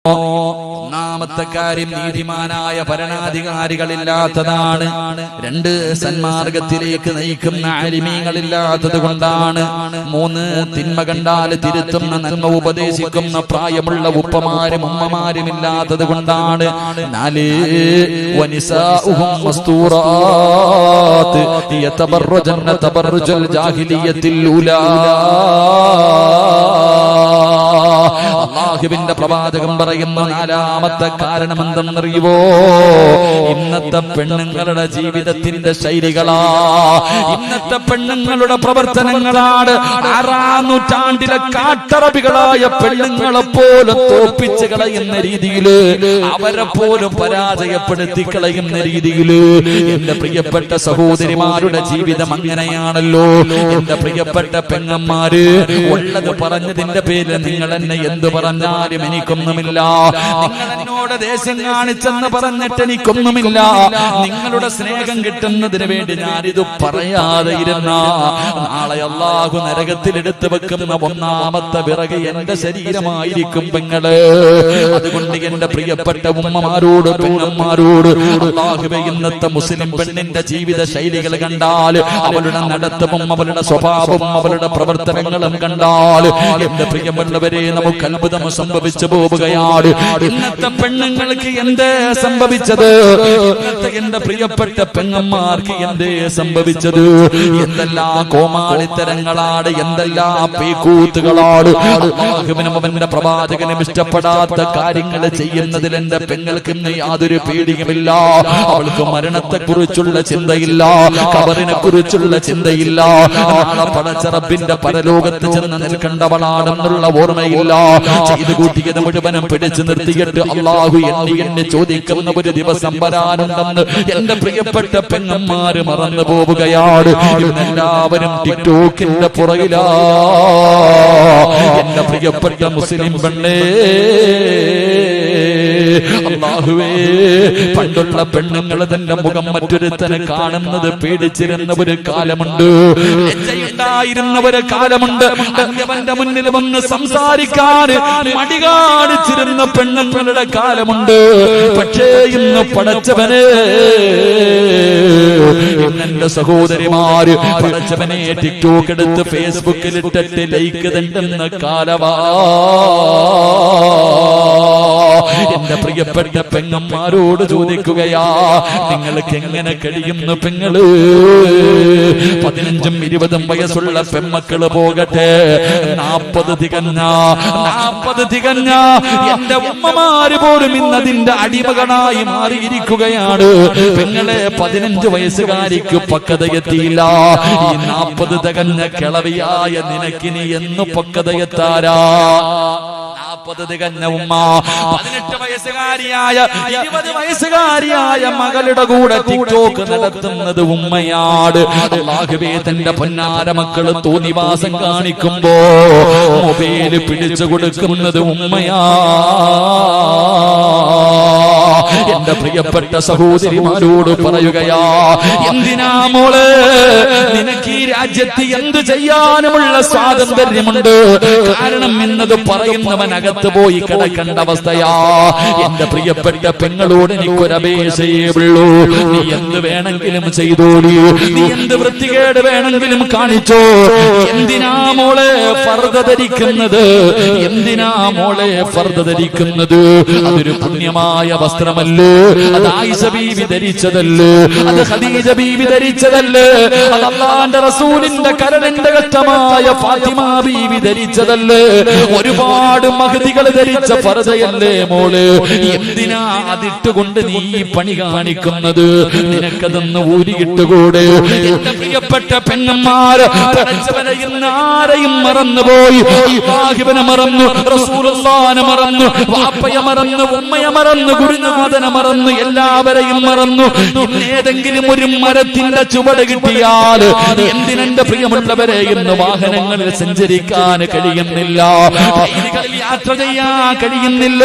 ഒന്നാമത്തെ കാര്യം നീതിമാനായ ഭരണാധികാരികളില്ലാത്തതാണ്. രണ്ട്, സന്മാർഗത്തിലേക്ക് നയിക്കുന്ന ആലിമീങ്ങളില്ലാത്തത് കൊണ്ടാണ്. മൂന്ന്, തിന്മ കണ്ടാൽ തിരുത്തുന്ന നന്മ ഉപദേശിക്കുന്ന പ്രായമുള്ള ഉപ്പമാരും ഉമ്മമാരും ഇല്ലാത്തത് കൊണ്ടാണ്. നാല്, വനിസാഉഹും മസ്തൂറാത്ത് യതബറജന തബറജൽ ജാഹിലിയത്തിൽ ഊലാ. അല്ലാഹുവിന്റെ പ്രവാചകൻ പറയുന്ന നാലാമത്തെ കാരണം എന്തെന്നറിയുവോ? ഇന്നത്തെ പെണ്ണുങ്ങളുടെ ജീവിതത്തിന്റെ ശൈലികളാ, ഇന്നത്തെ പെണ്ണുങ്ങളുടെ പ്രവർത്തനങ്ങളാണ്. 6-ാം നൂറ്റാണ്ടിലെ കാട്ടറബികളായ പെണ്ണുങ്ങളെ പോലും തോപ്പിച്ച് കളയുന്ന രീതിയില്, അവരെ പോലും പരാജയപ്പെടുത്തി കളയുന്ന രീതിയില് എന്റെ പ്രിയപ്പെട്ട സഹോദരിമാരുടെ ജീവിതം അങ്ങനെയാണല്ലോ. എന്റെ പ്രിയപ്പെട്ട പെങ്ങന്മാര്, ഉള്ളത് പറഞ്ഞതിന്റെ പേരിൽ നിങ്ങൾ എന്നെ എന്ത് പറഞ്ഞാലും എനിക്കൊന്നുമില്ല. നിങ്ങൾ എന്നോട് ദേശം കാണിച്ചെന്ന് പറഞ്ഞിട്ട് എനിക്കൊന്നുമില്ല. നിങ്ങളുടെ സ്നേഹം കിട്ടുന്നതിന് വേണ്ടി ഞാനിത് പറയാതെ ഇരുന്ന നാളെ അല്ലാഹു നരകത്തിൽ എടുത്തു വെക്കുന്ന ഒന്നാമത്തെ വിറക് എന്റെ ശരീരമായിരിക്കും പെങ്ങള്. അതുകൊണ്ട് എന്റെ പ്രിയപ്പെട്ട ഉമ്മമാരോട് പെങ്ങന്മാരോട്, അല്ലാഹുവേ, ഇന്നത്തെ മുസ്ലിം പെണ്ണിന്റെ ജീവിത ശൈലികൾ കണ്ടാൽ, അവളുടെ നടത്തവും അവളുടെ സ്വഭാവവും അവളുടെ പ്രവർത്തനങ്ങളും കണ്ടാൽ എന്റെ പ്രിയമുള്ളവരെ നമുക്ക് അത്ഭുതം സംഭവിച്ചു പോവുകയാണ്. ഇന്നത്തെ പെണ്ണുങ്ങൾക്ക് എന്തേ സംഭവിച്ചത്? ഇന്നത്തെ എന്റെ പ്രിയപ്പെട്ട പെങ്ങന്മാർക്ക് എന്തേ സംഭവിച്ചത്? എന്തെല്ലാം കോമാളിത്തരങ്ങളാണ്, എന്തെല്ലാം പേക്കൂത്തുകളാണ്. അല്ലാഹുവിനും അവന്റെ പ്രവാചകനും ഇഷ്ടപ്പെടാത്ത കാര്യങ്ങൾ ചെയ്യുന്നതിൽ എന്റെ പെങ്ങൾക്ക് യാതൊരു പേടിയുമില്ല. അവൾക്ക് മരണത്തെ കുറിച്ചുള്ള ചിന്തയില്ല, ഖബറിനെ കുറിച്ചുള്ള ചിന്തയില്ല, നാളെ പടച്ച റബ്ബിന്റെ പരലോകത്ത് ചെന്ന് നിൽക്കേണ്ടവളാണെന്നുള്ള ഓർമ്മയില്ല. ചെയ്തു കൂട്ടിയത് മുഴുവനും പിടിച്ചു നിർത്തിയിട്ട് അല്ലാഹു എണ്ണി ചോദിക്കുന്ന ഒരു ദിവസം വരാനുണ്ടെന്ന് എന്റെ പ്രിയപ്പെട്ട പെങ്ങന്മാര് മറന്നു പോവുകയാണ്. എല്ലാവരും ടിക്ടോക്കിന്റെ പുറകിലാ. എന്റെ പ്രിയപ്പെട്ട മുസ്ലിം പെണ്ണേ, അല്ലാഹുവേ, പണ്ടുള്ള പെണ്ണുങ്ങൾ തന്റെ മുഖം മറ്റൊരുത്തനെ കാണുന്നത് പേടിച്ചിരുന്ന ഒരു കാലമുണ്ട്, ലജ്ജയുണ്ടായിരുന്ന ഒരു കാലമുണ്ട്. അവന്റെ മുന്നിൽ വന്ന് സംസാരിക്കാൻ മടി കാണിച്ചിരുന്ന പെണ്ണുങ്ങളുടെ കാലമുണ്ട്. പക്ഷേ ഇന്ന് പടച്ചവനെ, എന്റെ സഹോദരിമാര് പടച്ചവനെ ടിക്ടോക്ക് എടുത്ത് ഫേസ്ബുക്കിൽ ഇട്ടിട്ട് ലൈക്ക് തണ്ടുന്ന കാലവാ. എന്റെ പ്രിയപ്പെട്ട പെങ്ങന്മാരോട് ചോദിക്കുകയാ, നിങ്ങൾക്ക് എങ്ങനെ കഴിയുന്നു പെങ്ങള്? 15ഉം 20ഉം വയസ്സുള്ള പെമ്മക്കള് പോകട്ടെ, 40 തികഞ്ഞ എന്റെ ഉമ്മമാര് പോലും ഇന്നതിന്റെ അടിമകളായി മാറിയിരിക്കുകയാണ്. പെങ്ങളെ, 15 വയസ്സുകാരിക്ക് പക്വതയെത്തിയില്ല. ഈ 40 തികഞ്ഞ കിളവിയായ നിനക്കിനി എന്ന് പക്വതയെത്താരാ? 40 തികഞ്ഞ ഉമ്മ 18 വയസ്സുകാരിയായ 20 വയസ്സുകാരിയായ മകളുടെ കൂടെ ടിക്ടോക്ക് നടത്തുന്നത് ഉമ്മയാണ്. അല്ലാഹുവേ, തന്റെ പൊന്നാര മക്കള് തോന്നിവാസം കാണിക്കുമ്പോ മൊബൈല് പിടിച്ചു കൊടുക്കുന്നത് ഉമ്മയാ. എന്റെ പ്രിയപ്പെട്ട സഹോദരിമാരോട് പറയുകയാ, എന്തിനാ മോള്, നിനക്ക് ഈ രാജ്യത്ത് എന്ത് ചെയ്യാനുമുള്ള സ്വാതന്ത്ര്യമുണ്ട്. കാരണം എന്നത് പറയുന്നവൻ അകത്ത് പോയി കിടക്കേണ്ട അവസ്ഥയാ. എന്റെ പ്രിയപ്പെട്ട പെങ്ങളോട് എനിക്കൊരപേക്ഷയേ ഉള്ളൂ, നീ എന്ത് വേണമെങ്കിലും ചെയ്തോളൂ, നീ എന്ത് വൃത്തികേട് വേണമെങ്കിലും കാണിച്ചോ. എന്തിനാ മോളെ ഫർദ ധരിക്കുന്നത്? എന്തിനാ മോളെ ഫർദ ധരിക്കുന്നത്? അതൊരു പുണ്യമായ വസ്ത്രമല്ലേ? അത് ആയിഷ ബീവി ധരിച്ചതല്ലേ? അത് ഖദീജ ബീവി ധരിച്ചതല്ലേ? അത് അല്ലാഹുവിന്റെ റസൂലിന്റെ കരളിന്റെ ഘട്ടമായ ഫാത്തിമ ബീവി ധരിച്ചതല്ലേ? ഒരുപാട് മഹദികൾ ധരിച്ച ഫർദയല്ലേ മോള്? എന്തിനാ അതിട്ടുകൊണ്ട് നീ ഈ പണി കാണിക്കുന്നത്? നിനക്കതൊന്ന് ഊരിയിട്ടുകൂടെ? എന്റെ പ്രിയപ്പെട്ട പെങ്ങന്മാര്, പടച്ചവനെ ഇന്ന് ആരെയും മറന്നുപോയി. അല്ലാഹുവിനെ മറന്നു, റസൂലുള്ളാഹിനെ മറന്നു, വാപ്പയെ മറന്നു, ഉമ്മയെ മറന്നു, ഗുരുനാഥനെ മറന്നു, എല്ലാവരെയും മറന്നു. ഏതെങ്കിലും ഒരു മരത്തിന്റെ ചുവട് കിട്ടിയാൽ എന്തിനെന്റെ പ്രിയമുള്ളവരെ ഇന്ന് വാഹനങ്ങളിൽ സഞ്ചരിക്കാൻ കഴിയുന്നില്ല, ട്രെയിനുകളിൽ യാത്ര ചെയ്യാൻ കഴിയുന്നില്ല.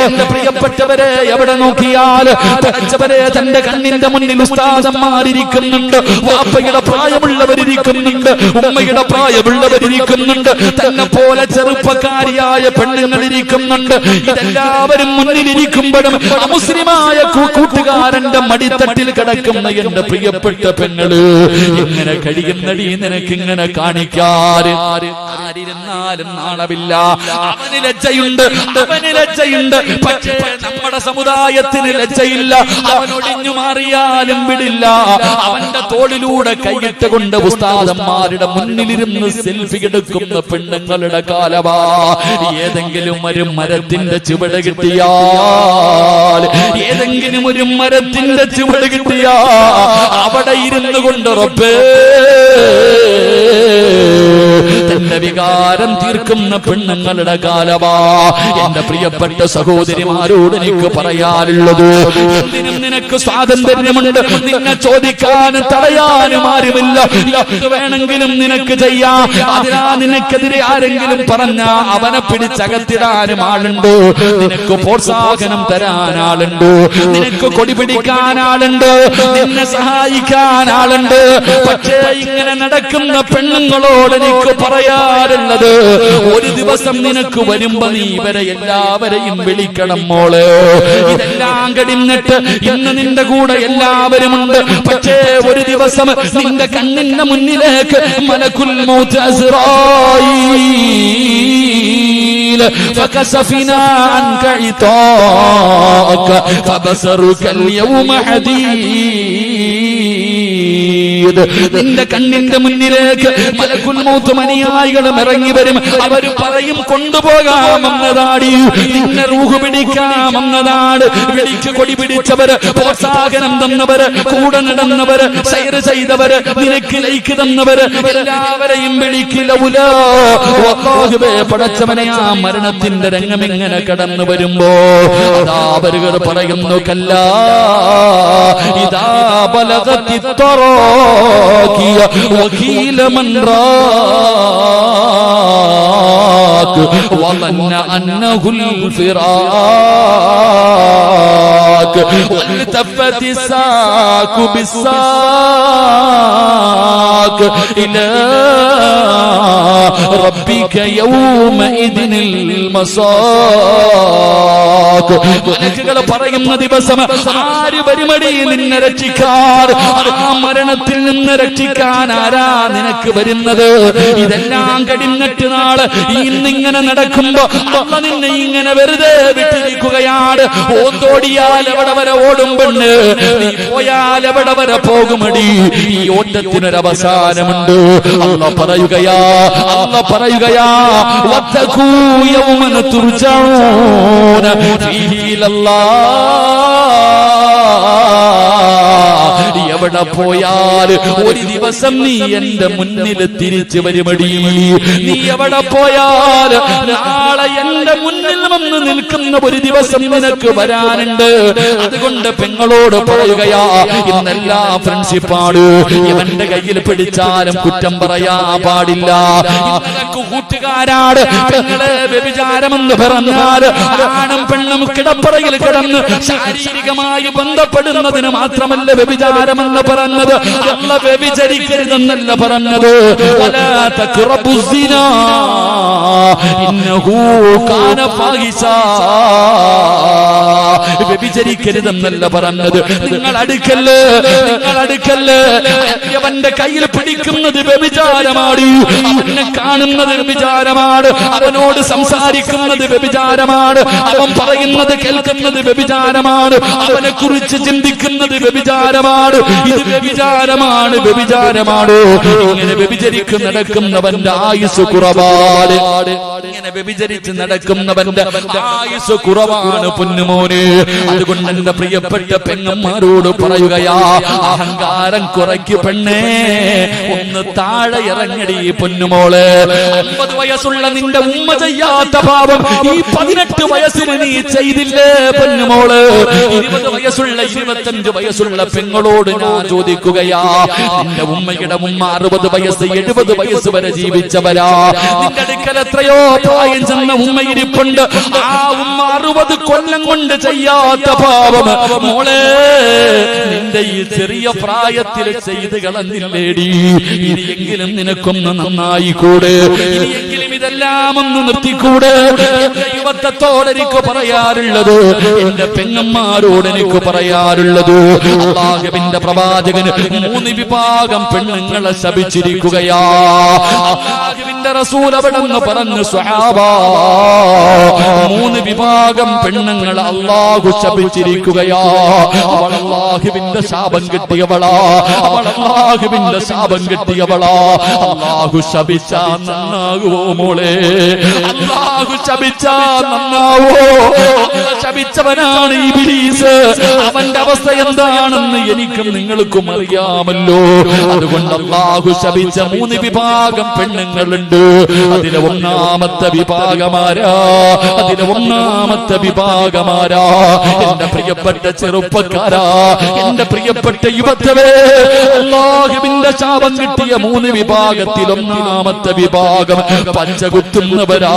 എന്റെ പ്രിയപ്പെട്ടവരെ എവിടെ നോക്കിയാൽ പഠിച്ചവരെ തന്റെ കണ്ണിന്റെ മുന്നിൽ ഉസ്താദന്മാരിയ്ക്കുന്നുണ്ട്, വാപ്പയുടെ പ്രായമുള്ളവരിയ്ക്കുന്നുണ്ട്, ഉമ്മയുടെ പ്രായമുള്ളവരിയ്ക്കുന്നുണ്ട്, തന്നെ പോലെ ചെറുപ്പക്കാരിയായ പെണ്ണുങ്ങളിരിക്കുന്നുണ്ട്. ഇതെല്ലാവരും മുന്നിലിരിക്കുമ്പോഴും അമുസ്ലിമായ കൂട്ടുകാരന്റെ മടിത്തട്ടിൽ കിടക്കുന്ന എന്റെ പ്രിയപ്പെട്ട പെങ്ങള് എങ്ങനെ കഴിയുന്നടി നിനക്കിങ്ങനെ കാണിക്കാറ്? ആരിരുന്നാലും നാണമില്ല. അവന് ലജ്ജയുണ്ട്, അവന് ലജ്ജയുണ്ട്. പക്ഷേ നമ്മുടെ സമുദായത്തിന് ലജ്ജയില്ല. അവനൊടിഞ്ഞു മാറിയാലും വിടില്ല. അവന്റെ തോളിലൂടെ കൈയിട്ട് കൊണ്ട് ഉസ്താദന്മാരുടെ മുന്നിലിരുന്ന് സെൽഫി എടുക്കുന്ന പെണ്ണുങ്ങളുടെ കാലമാ. ഏതെങ്കിലും ഒരു മരത്തിന്റെ ചുവട് കിട്ടിയാൽ, ഏതെങ്കിലും ഒരു മരത്തിന്റെ ചുവട് കിട്ടിയാ അവിടെ ഇരുന്നു കൊണ്ട് റബ്ബേ തന്റെ വികാരം തീർക്കുന്ന പെണ്ണുങ്ങളുടെ കാലമാ. എന്റെ പ്രിയപ്പെട്ട സഹോദരിമാരോട് എനിക്ക് പറയാനുള്ളത്, എന്തിനും നിനക്ക് സ്വാതന്ത്ര്യമുണ്ട്. നിന്നെ ചോദിക്കാനും തടയാനും ആരുമില്ല. എന്ത് വേണമെങ്കിലും നിനക്ക് ചെയ്യാം. അതിനാ നിനക്കെതിരെ ആരെങ്കിലും പറഞ്ഞ അവനെ പിടിച്ചകത്തിടാനും ആളുണ്ട്, നിനക്ക് പ്രോത്സാഹനം തരാൻ ആളുണ്ട്, നിനക്ക് കൊടി പിടിക്കാൻ ആളുണ്ട്, നിന്നെ സഹായിക്കാൻ ആളുണ്ട്. പക്ഷേ ഇങ്ങനെ നടക്കുന്ന പെണ്ണുങ്ങളോട് എനിക്ക് പറയാറുള്ളത്, ഒരു ദിവസം നിനക്ക് വരുമ്പോ നീ ഇവരെ എല്ലാവരെയും വിളിക്കണം മോള്. ഇതെല്ലാം കഴിഞ്ഞിട്ട് ഇന്ന് നിന്റെ കൂടെ എല്ലാവരുമുണ്ട്. പക്ഷേ ഒരു ദിവസം നിന്റെ കണ്ണിന്റെ മുന്നിലേക്ക് മലക്കുൽ മൗത്ത് അസ്റായീൽ ഫകസഫിനാ അൻക ഇതാക ഫബസറുക അൽയൗമ ഹദീദ്. നിന്റെ കണ്ണിന്റെ മുന്നിലേക്ക് മലക്കുൽ മൗത്ത് അനുയായികളും ഇറങ്ങി വരും. അവർ പറയും കൊണ്ടുപോകാമെന്നതാടി, നിന്നെ റൂഹ് പിടിക്കാമെന്നതാണ്. വിളിക്ക് കൊടി പിടിച്ചവര്, പ്രോത്സാഹനം തന്നവര്, കൂടെ നടന്നവര്, സൈർ ചെയ്തവര്, നിനക്ക് ലൈക്ക് തന്നവര്, എല്ലാവരെയും വിളിക്കില്ല. പടച്ചവനെ ആ മരണത്തിന്റെ രംഗം ഇങ്ങനെ കടന്നു വരുമ്പോ അതാ അവരുകൾ പറയുന്നു, കല്ലാ ഇദാ ബലഗത്തി തറാഖിയ വകീല മൻ റാഖ വظن أنه الفراق والتفت الساق بالساق إلى ربك يومئذ المساق. മലക്കുകൾ പറയുന്ന ദിവസം ആര് വരുമടി നിന്നെ രക്ഷിക്കാൻ? ആ മരണത്തിൽ നിന്ന് രക്ഷിക്കാൻ ആരാ നിനക്ക് വരുന്നത്? ഇതെല്ലാം കഴിഞ്ഞിട്ട് നാളെ ഇന്നിങ്ങനെ നടക്കുമ്പോ അള്ള നിന്നെ ഇങ്ങനെ വെറുതെ വിട്ടിരിക്കുകയാണ്. ഓന്തോടിയാൽ എവിടെ വരെ ഓടും പെണ്ണ്, നീ പോയാൽ എവിടെ വരെ പോകുമടി? ഈ ഓട്ടത്തിനൊരവസാനമുണ്ട്. അള്ള പറയുകയാ, അള്ള പറയുകയാ, വത്തഖൂ യൗമൻ തുർജഊന ഫീഹി ഇലല്ലാഹ്. എവിടെ പോയാൽ ഒരു ദിവസം നീ എന്റെ മുന്നിൽ തിരിച്ചു വരുമടി. നീ എവിടെ പോയാൽ നാളെ എന്റെ മുന്നിൽ വന്ന് നിൽക്കുന്ന ഒരു ദിവസം നിനക്ക് വരാനുണ്ട്. അതുകൊണ്ട് പെങ്ങളോട് പറയുകയാ, ഇന്നെല്ലാ ഫ്രണ്ട്ഷിപ്പാണ്. ഇവന്റെ കയ്യിൽ പിടിച്ചാലും കുറ്റം പറയാ പാടില്ല. ഇന്നലക്ക് കൂട്ടുകാരാണ്. പെങ്ങളെ വ്യഭിചാരമെന്ന് പറഞ്ഞാൽ ആണും പെണ്ണും കിടപ്പറയിൽ കിടന്ന് ശാരീരികമായി ബന്ധപ്പെടുന്നതിന് മാത്രമല്ല വ്യഭിചാരമെന്ന് പറഞ്ഞത്. അല്ല വ്യഭിചരിക്കരുതെന്നല്ല പറഞ്ഞത്. വലാ തഖ്റബുസ്സിനാ ഇന്നഹു കാന ഫാഹിശാ. വ്യഭിചരിക്കരുതെന്നല്ല പറഞ്ഞത്. നിങ്ങൾ അടുക്കല്ല്, നിങ്ങൾ അടുക്കല്ല്. അവന്റെ കയ്യിൽ പിടിക്കുന്നത് വ്യഭിചാരമാണ്. അവനെ കാണുന്നത് വ്യഭിചാരമാണ്. അവനോട് സംസാരിക്കുന്നത് വ്യഭിചാരമാണ്. അവൻ പറയുന്നത് കേൾക്കുന്നത് വ്യഭിചാരമാണ്. അവനെ കുറിച്ച് ചിന്തിക്കുന്നത് വ്യഭിചാരമാണ്. ഇത് വ്യഭിചാരമാണ്, വ്യഭിചാരമാണ്. ഇങ്ങനെ വ്യഭിചരിക്ക് നടക്കുന്നവന്റെ ആയുസ് കുറവാണ്. ഇങ്ങനെ ഇങ്ങനെ വ്യഭിചരിച്ച് നടക്കുന്നവന്റെ ആയുസ് കുറവാണ് പൊന്നുമോനെ. അതുകൊണ്ട് എന്റെ പ്രിയപ്പെട്ട പെങ്ങന്മാരോട് പറയുകയാ, അഹങ്കാരം കുറയ്ക്ക് പെണ്ണേ, ഒന്ന് താഴെ ഇറങ്ങടി പൊന്നുമോള്. 50 വയസ്സുള്ള നിന്റെ ഉമ്മ ചെയ്യാത്ത പാപം ഈ 18 വയസ്സിന് നീ ചെയ്തില്ലേ പൊന്നുമോള്. 20 വയസ്സുള്ള 25 വയസ്സുള്ള പെങ്ങളോട് ഞാൻ ചോദിക്കുകയാ, നിന്റെ ഉമ്മയുടെ ഉമ്മ 60 വയസ്സ് 70 വയസ്സ് വരെ ജീവിച്ചവരാ. നിന്റെ അടുക്കൽ എത്രയോ പ്രായം ചെന്ന ഉമ്മ ഇരിപ്പുണ്ട്. ആ ഉമ്മ 60 കൊല്ലം കൊണ്ട് ചെയ്യാത്ത പാപം മോളെ നിന്റെ ഈ ചെറിയ പ്രായത്തിൽ ചെയ്ത് കളഞ്ഞില്ലേടി. ഇനിയെങ്കിലും നിനക്കൊന്ന് നന്നായി കൂടെ, ഇനിയെങ്കിലും ഇതെല്ലാം ഒന്ന് നിർത്തിക്കൂടെ. എന്റെ യുവത്വത്തോട് എനിക്ക് പറയാറുള്ളത്, എന്റെ പെങ്ങന്മാരോട് എനിക്ക് പറയാറുള്ളത്, അല്ലാഹുവിന്റെ പ്രവാചകന് 3 വിഭാഗം പെണ്ണുങ്ങളെ ശപിച്ചിരിക്കുകയാ. അല്ലാഹുവിന്റെ റസൂൽ അവിടെന്ന് പറഞ്ഞു, സ്വഹാബാ 3 വിഭാഗം പെണ്ണുങ്ങളെ അല്ലാഹു ശപിച്ചിരിക്കുകയാ. അവൾ അല്ലാഹുവിന്റെ ശാപം കിട്ടിയവളാ, അവൾ അല്ലാഹുവിന്റെ ശാപം കിട്ടിയവളാ. അല്ലാഹു ശപിച്ചാ നന്നാകുവോ മോളെ? അല്ലാഹു ശപിച്ചാ നന്നാവോ? ശപിച്ചവനാണ് ഇബ്ലീസ്. അവന്റെ അവസ്ഥ എന്താണെന്ന് എനിക്കും നിങ്ങൾക്കും അറിയാമല്ലോ. അതുകൊണ്ട് അല്ലാഹു ശപിച്ച 3 വിഭാഗം പെണ്ണുങ്ങളുണ്ട്. അതിലെ ഒന്നാമത്തെ വിഭാഗമാരാ, അതിലെ ഒന്നാമത്തെ വിഭാഗമാരാ? എന്റെ പ്രിയപ്പെട്ട ചെറുപ്പക്കാരാ, എന്റെ പ്രിയപ്പെട്ട യുവത്വേ, അല്ലാഹുവിന്റെ ശാപം കിട്ടിയ 3 വിഭാഗത്തിൽ ഒന്നാമത്തെ വിഭാഗം പച്ചകുത്തുന്നവരാ.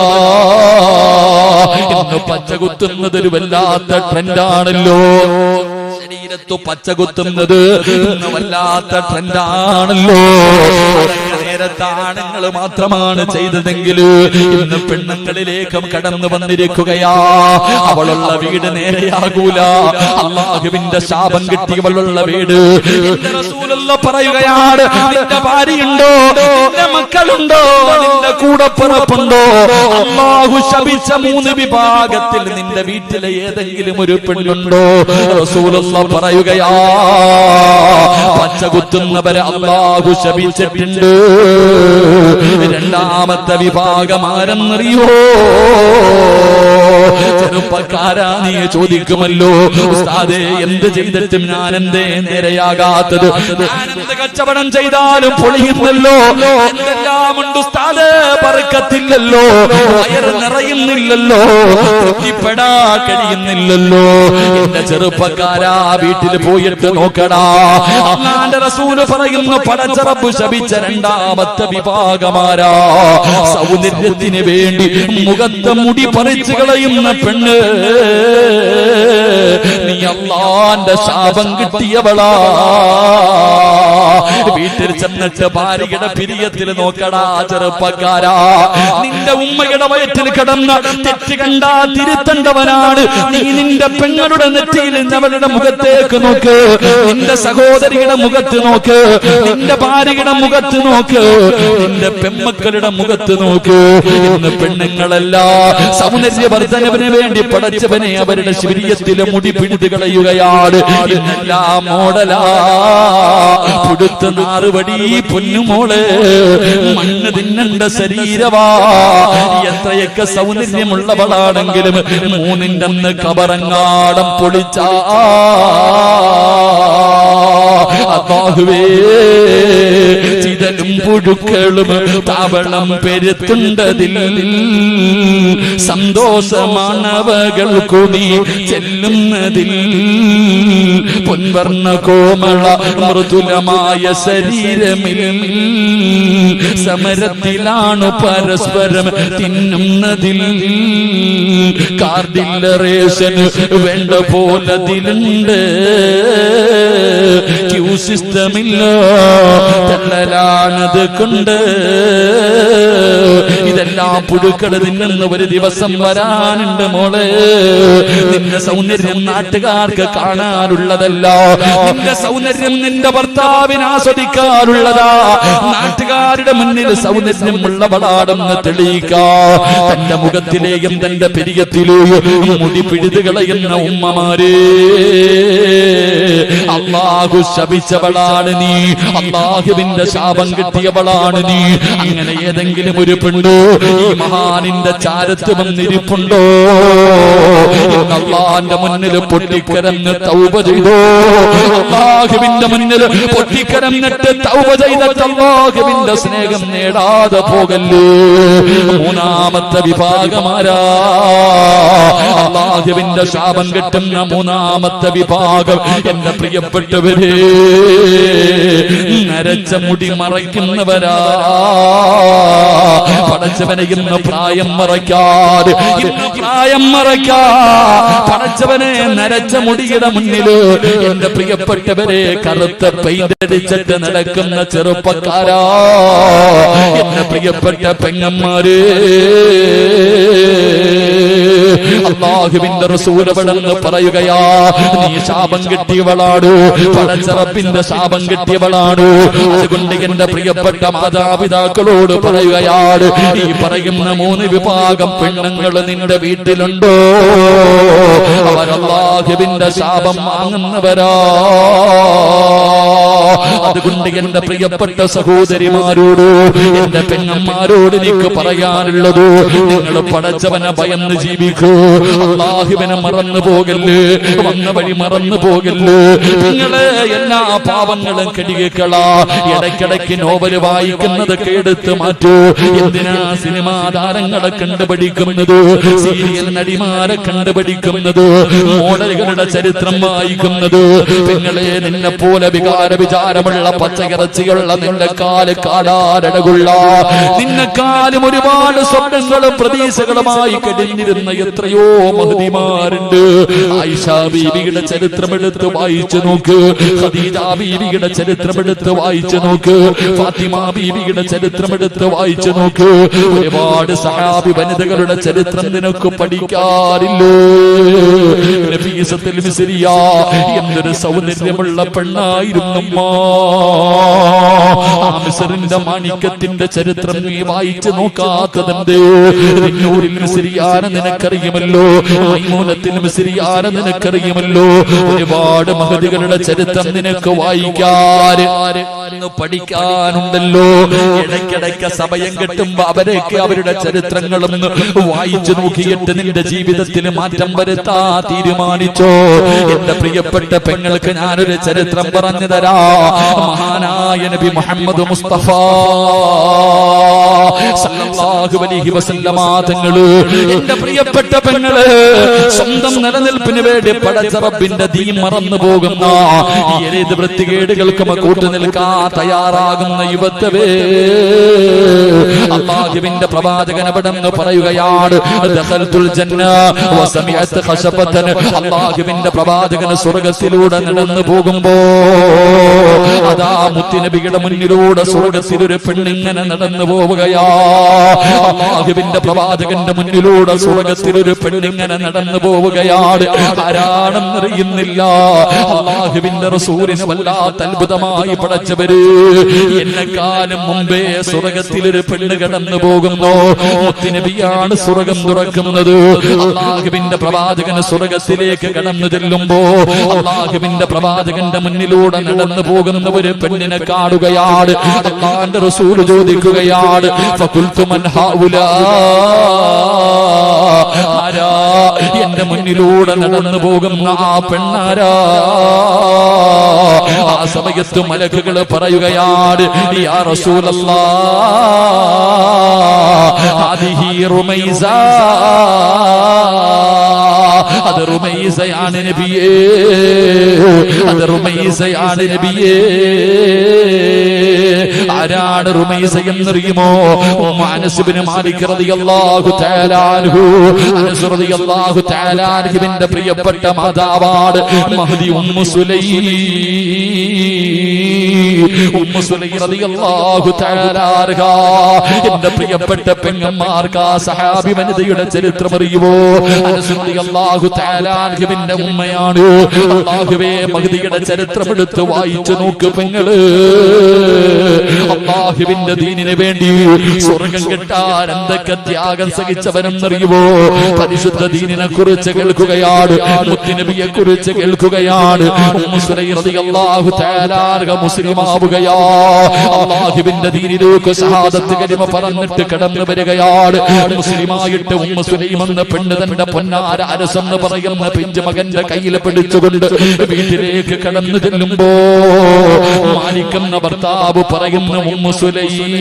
ഇന്ന് പച്ചകുത്തുന്നത് ഒരു വല്ലാത്ത ട്രെൻഡാണല്ലോ. ശരീരത്തു പച്ചകുത്തുന്നത് ഇന്ന് വല്ലാത്ത ട്രെൻഡാണല്ലോ. നേരത്തെ ആണുങ്ങൾ മാത്രമാണ് ചെയ്തതെങ്കിൽ ഇന്ന് പെണ്ണുങ്ങളിലേക്കും കടന്നു വന്നിരിക്കുകയാ. അവളുള്ള വീട് നേരെയാകൂല. അല്ലാഹുവിന്റെ ശാപം കിട്ടിയവളുള്ള വീട്. എന്റെ റസൂലുള്ളാഹി പറയുകയാണ്, നിന്റെ ഭാര്യയുണ്ടോ, നിന്റെ മക്കളുണ്ടോ, നിന്റെ കൂടപ്പിറപ്പുണ്ടോ, അല്ലാഹു ശപിച്ച 3 വിഭാഗത്തിൽ നിന്റെ വീട്ടിലെ ഏതെങ്കിലും ഒരു പെണ്ണുണ്ടോ? റസൂലുള്ളാഹി പറയുകയാ, പച്ചകുത്തുന്നവരെ അല്ലാഹു ശപിച്ചിട്ടുണ്ട്. രണ്ടാമത്തെ വിഭാഗം ആരെന്നറിയോ? ചെറുപ്പക്കാരാ, നീ ചോദിക്കുമല്ലോ, ഉസ്താദേ എന്ത് ചെയ്തിട്ടും ഞാൻ എന്തേ നേരെയാകാത്തത്? ഞാനെന്ത് കച്ചവടം ചെയ്താലും പൊളിയുന്നല്ലോ, എന്തെല്ലാം ഉണ്ട് ഉസ്താദേ, പറക്കത്തില്ലല്ലോ, വയറ് നിറയുന്നില്ലല്ലോ, തൃപ്തിപ്പെടാ കഴിയുന്നില്ലല്ലോ. എന്റെ ചെറുപ്പക്കാരാ, വീട്ടിൽ പോയിട്ട് നോക്കടാ. അല്ലാഹുവിന്റെ റസൂൽ പറയുന്നു, പടച്ച റബ്ബ് ശപിച്ച രണ്ടാമത്തെ വിഭാഗമാരാ? സൗന്ദര്യത്തിന് വേണ്ടി മുഖത്തെ മുടി പറിച്ചു കളയുന്ന പെണ്ണ്. നീ അല്ലാഹുവിന്റെ ശാപം കിട്ടിയവളാ. വീട്ടിൽ ചെന്നിട്ട് ഭാര്യയുടെ പിരിയത്തിൽ നോക്കടാ ചെറുപ്പക്കാരാ. നിന്റെ ഉമ്മയുടെ വയറ്റിൽ കിടന്ന തെറ്റ് കണ്ടാ തിരുത്തേണ്ടവനാണ് നീ. നിന്റെ പെങ്ങളുടെ നെറ്റിയിൽ അവരുടെ മുഖത്തേക്ക് നോക്ക്, നിന്റെ സഹോദരിയുടെ മുഖത്ത് നോക്ക്, നിന്റെ ഭാര്യയുടെ മുഖത്ത് നോക്ക്, നിന്റെ പെമ്മക്കളുടെ മുഖത്ത് നോക്ക്. ഇന്ന് പെണ്ണുങ്ങളല്ല സൗന്ദര്യവർദ്ധനവിന് വേണ്ടി പടച്ചവനെ അവരുടെ ശരീരത്തിലെ മുടി പിടിത് കളയുകയാണ്. ഇന്നെല്ലാം മോഡലാ, പുടുത്ത നാറുപടി പൊന്നുമോള്, മണ്ണ് തിന്നണ്ട ശരീരവാ. എത്രയൊക്കെ സൗന്ദര്യമുള്ളവളാണെങ്കിലും 3ന്റെ അന്ന് കബറങ്ങാടം പൊളിച്ചാ അല്ലാഹുവേ, ചിതലും പുഴുക്കളും താവളം പെരുത്തുണ്ടതിൽ സന്തോഷമാണവകൾ കൂടി ചെല്ലുന്നതിൽ. പൊൻവർണ്ണ കോമള മൃദുലമായ ശരീരമിൽ സമരത്തിലാണു പരസ്പരം തിന്നുന്നതിൽ. കാർഡില്ലറേഷന് വേണ്ട പോലതിലുണ്ട്, ക്യൂ സിസ്റ്റമില്ല, തള്ളലാണത് കൊണ്ട്. ഇതെല്ലാം പുഴുക്കൾ തിന്നുന്ന ഒരു ദിവസം വരാനുണ്ട് മോളെ. നിന്റെ സൗന്ദര്യം നാട്ടുകാർക്ക് കാണാനുള്ളതല്ല. നിന്റെ സൗന്ദര്യം നിന്റെ ഭർത്താവിന് ആസ്വദിക്കാനുള്ളതാ. നാട്ടുകാരുടെ മുന്നിൽ സൗന്ദര്യമുള്ളവളാണെന്ന് തെളിയിക്കാ. തന്റെ മുഖത്തിലെയും തന്റെ പെരിയത്തിലെയും മുടി പിഴുതു കളയുന്ന ഉമ്മമാരെ, അല്ലാഹു ശപിച്ചവളാണ് നീ, അല്ലാഹുവിന്റെ ശാപം കിട്ടിയവളാണ് നീ. അങ്ങനെ ഏതെങ്കിലും ഒരു പെണ്ണോ ഈ മഹാനിന്റെ ചാരത്ത് വന്നിരിപ്പുണ്ടോ? അല്ലാഹുവിന്റെ മുന്നിൽ പൊട്ടിക്കരന്ന് തൗബ ചെയ്തോ? അല്ലാഹുവിന്റെ മുന്നിൽ പൊട്ടിക്കരന്നിട്ട് തൗബ ചെയ്തിട്ട് അല്ലാഹുവിന്റെ സ്നേഹം നേടാതെ പോകല്ലേ. മൂന്നാമത്തെ വിഭാഗമാരാ? അല്ലാഹുവിന്റെ ശാപം കിട്ടുന്ന മൂന്നാമത്തെ വിഭാഗം എന്റെ പ്രിയപ്പെട്ടവരെ, നരച്ച മുടി മറയ്ക്കുന്നവരാ. പടച്ചവനെ ഇന്ന് പ്രായം മറയ്ക്കാതെ, ഇന്ന് പ്രായം മറയ്ക്കാ പടച്ചവനെ നരച്ച മുടിയുടെ മുന്നില് എന്റെ പ്രിയപ്പെട്ടവരെ കറുത്ത പെയിന്റടിച്ചിട്ട് നടക്കുന്ന ചെറുപ്പക്കാരാ, എന്റെ പ്രിയപ്പെട്ട പെങ്ങന്മാരെ, അല്ലാഹുവിന്റെ റസൂൽ അവിടെന്ന് പറയുകയാ, നീ ശാപം കിട്ടിയവളാണ്, പടച്ച റബ്ബിന്റെ ശാപം കിട്ടിയവളാണ്. അതുകൊണ്ട് എന്റെ പ്രിയപ്പെട്ട മാതാപിതാക്കളോട് പറയുകയാണ്, ഈ പറയുന്ന മൂന്ന് വിഭാഗം പെണ്ണുങ്ങൾ നിന്റെ വീട്ടിലുണ്ടോ? അവർ അല്ലാഹുവിന്റെ ശാപം വാങ്ങുന്നവരാ. അതുകൊണ്ട് എന്റെ പ്രിയപ്പെട്ട സഹോദരിമാരോട്, എന്റെ പെങ്ങന്മാരോട് എനിക്ക് പറയാനുള്ളത്, നിങ്ങൾ പടച്ചവനെ ഭയന്ന് ജീവിക്കൂ. അല്ലാഹുവിനെ മറന്നു പോകല്ലേ, വന്ന വഴി മറന്നു പോകല്ലേ. നിങ്ങളെ എല്ലാ പാവങ്ങളും കെടികളാ. ഇടയ്ക്കിടയ്ക്ക് നോവല് വായിക്കുന്നതൊക്കെ എടുത്ത് മാറ്റൂ. എന്തിനാ സിനിമാ താരങ്ങളെ കണ്ടുപിടിക്കുന്നത്, സീരിയൽ നടിമാരെ കണ്ടുപിടിക്കുന്നത്, മോഡലുകളുടെ ചരിത്രം വായിക്കുന്നത്? നിങ്ങളെ നിന്നെ പോലെ വിചാരമുള്ള പച്ചയിറച്ചിയുള്ള നിന്റെ കാല് കാടാരടകുള്ള, നിന്നെക്കാലും ഒരുപാട് സ്വപ്നങ്ങളും പ്രതീക്ഷകളുമായി കഴിഞ്ഞിരുന്ന എത്രയോ മഹദിമാരുണ്ട്. ആയിഷ ബീവിയുടെ ചരിത്രമെടുത്ത് വായിച്ചു നോക്ക്, ഖദീജ ബീവിയുടെ ചരിത്രമെടുത്ത് വായിച്ചു നോക്ക്, ഫാത്തിമ ബീവിയുടെ ചരിത്രമെടുത്ത് വായിച്ചു നോക്ക്. ഒരുപാട് സഹാബി വനിതകളുടെ ചരിത്രം നിനക്ക് പഠിക്കാറില്ലേ? നഫീസത്തുൽ മിസ്രിയ എന്തൊരു സൗന്ദര്യമുള്ള പെണ്ണായിരുന്നു. ആ മിസ്റിന്റെ മാണിക്യത്തിന്റെ ചരിത്രം നീ വായിച്ചു നോക്കാത്തതെന്തേ? റിന്നൂറിൽ മിസ്രിയാനെ നിനക്കറിയുമല്ലോ, മൈമൂനത്തിൽ മിസ്രിയാനെ നിനക്കറിയുമല്ലോ. ഒരുപാട് മഹദികളുടെ ചരിത്രം നിനക്ക് പഠിക്കാനുണ്ടല്ലോ. ഇടയ്ക്കിടയ്ക്ക് സമയം കിട്ടുമ്പോ അവരൊക്കെ അവരുടെ ചരിത്രങ്ങളൊന്ന് വായിച്ചു നോക്കിയിട്ട് നിന്റെ ജീവിതത്തിൽ മാറ്റം വരുത്താ തീരുമാനിച്ചോ? എന്റെ പ്രിയപ്പെട്ട പെങ്ങൾക്ക് ഞാനൊരു ചരിത്രം പറഞ്ഞു തരാ. മഹാനായ നബി മുഹമ്മദ് മുസ്തഫ സല്ലല്ലാഹു അലൈഹി വസല്ലമ തങ്ങള്, എന്റെ പ്രിയപ്പെട്ട പെങ്ങള്, സ്വന്തം നിലനിൽപ്പിന് വേണ്ടി പടച്ച റബ്ബിന്റെ ദീൻ മറന്നു പോകുന്ന ഏത് വൃത്തികേടുകൾക്കും കൂട്ടു നിൽക്കാൻ തയ്യാറാകുന്ന യുവത്വേ, അല്ലാഹുവിന്റെ പ്രവാചകൻ അവിടെന്ന് പറയുകയാണ്, ദഖൽതുൽ ജന്ന വസമിഅത് ഖശബതൻ. അല്ലാഹുവിന്റെ പ്രവാചകൻ സ്വർഗ്ഗത്തിലൂടെ നടന്നു പോകുമ്പോ അതാ മുത്തുനബിയുടെ മുന്നിലൂടെ സ്വർഗ്ഗത്തിൽ ഒരു പെണ്ണിങ്ങനെ നടന്നു പോവുകയാ. അല്ലാഹുവിന്റെ പ്രവാചകന്റെ മുന്നിലൂടെ സ്വർഗ്ഗത്തിൽ ഒരു പെണ്ണിങ്ങനെ നടന്നു പോവുകയാണ്. ആരാണെന്നറിയുന്നില്ല. അല്ലാഹുവിന്റെ റസൂലിനെ വല്ലാത്ത അത്ഭുതമായി പടച്ചവര്, എന്നെക്കാലം മുമ്പേ സ്വർഗ്ഗത്തിൽ ഒരു പെണ്ണ് കടന്നു പോകുന്നു. മുത്തുനബിയാണ് സ്വർഗ്ഗം തുറക്കുന്നത്. അല്ലാഹുവിന്റെ പ്രവാചകൻ സ്വർഗ്ഗത്തിലേക്ക് കടന്നു ചെല്ലുമ്പോ അല്ലാഹുവിന്റെ പ്രവാചകന്റെ മുന്നിലൂടെ നടന്നു പോകുന്ന ഒരു പെണ്ണിനെ കാണുകയാണ്. അല്ലാഹുവിന്റെ റസൂൽ ചോദിക്കുകയാണ്, ഫഖുൽതു മൻ ഹൗലാ, ആരാ എന്റെ മുന്നിലൂടെ നടന്നു പോകുന്ന ആ പെണ്ണാരാ? ആ സമയത്ത് മലക്കുകൾ പറയുകയാണ്, യാ റസൂലല്ലാഹ് ഹാദിഹി റുമൈസ, അത് റുമൈസയാണ് നബിയേ, അത് റുമൈസയാണ് നബിയേ. ആരാണ് റുമൈസ എന്നറിയുമോ? അനസ് ഇബ്നു മാലിക് റളിയല്ലാഹു തആല അൻഹു. അനസ് റളിയല്ലാഹു തആല അൻഹുവിന്റെ പ്രിയപ്പെട്ട മാതാവാണ് Mahdi Umm Sulaym. Umm Sulaym റളിയല്ലാഹു തആല അൻഹാ. എന്റെ പ്രിയപ്പെട്ട പെങ്ങന്മാർക്ക് ആ സഹാബി വനിതയുടെ ചരിത്രം അറിയുമോ? അനസ് റളിയല്ലാഹു തആല അൻഹുവിന്റെ ഉമ്മയാണ്. അല്ലാഹുവേ, മഹ്ദിയുടെ ചരിത്രം എടുത്ത് വായിച്ചു നോക്ക് പെങ്ങള്. അല്ലാഹുവിന്റെ ദീനിന് വേണ്ടി സ്വർഗം കിട്ടാൻ എന്തൊക്കെ ത്യാഗം സഹിച്ചവനെന്നറിയുമോ? പരിശുദ്ധ ദീനിനെ കുറിച്ച് കേൾക്കുകയാണ്, മുത്തുനബിയെ കുറിച്ച് കേൾക്കുകയാണ്. ഉമ്മു സുലൈം റളിയല്ലാഹു തആല അൻഹ മുസ്ലിമാവുകയാ. അല്ലാഹുവിന്റെ ദീനിലേക്ക് ഷഹാദത്ത് കലിമ പറഞ്ഞിട്ട് കടന്നു വരികയാണ്. മുസ്ലിമായിട്ട് ഉമ്മു സുലൈം എന്ന പെണ്ണ് തന്റെ പൊന്നാര അനസ് എന്ന് പറയുന്ന പിഞ്ചു മകന്റെ കയ്യിൽ പിടിച്ചുകൊണ്ട് വീട്ടിലേക്ക് കടന്നു ചെല്ലുമ്പോ മാലിക് എന്ന ഭർത്താവ് പറയുന്ന ഉമ്മു സുലൈം,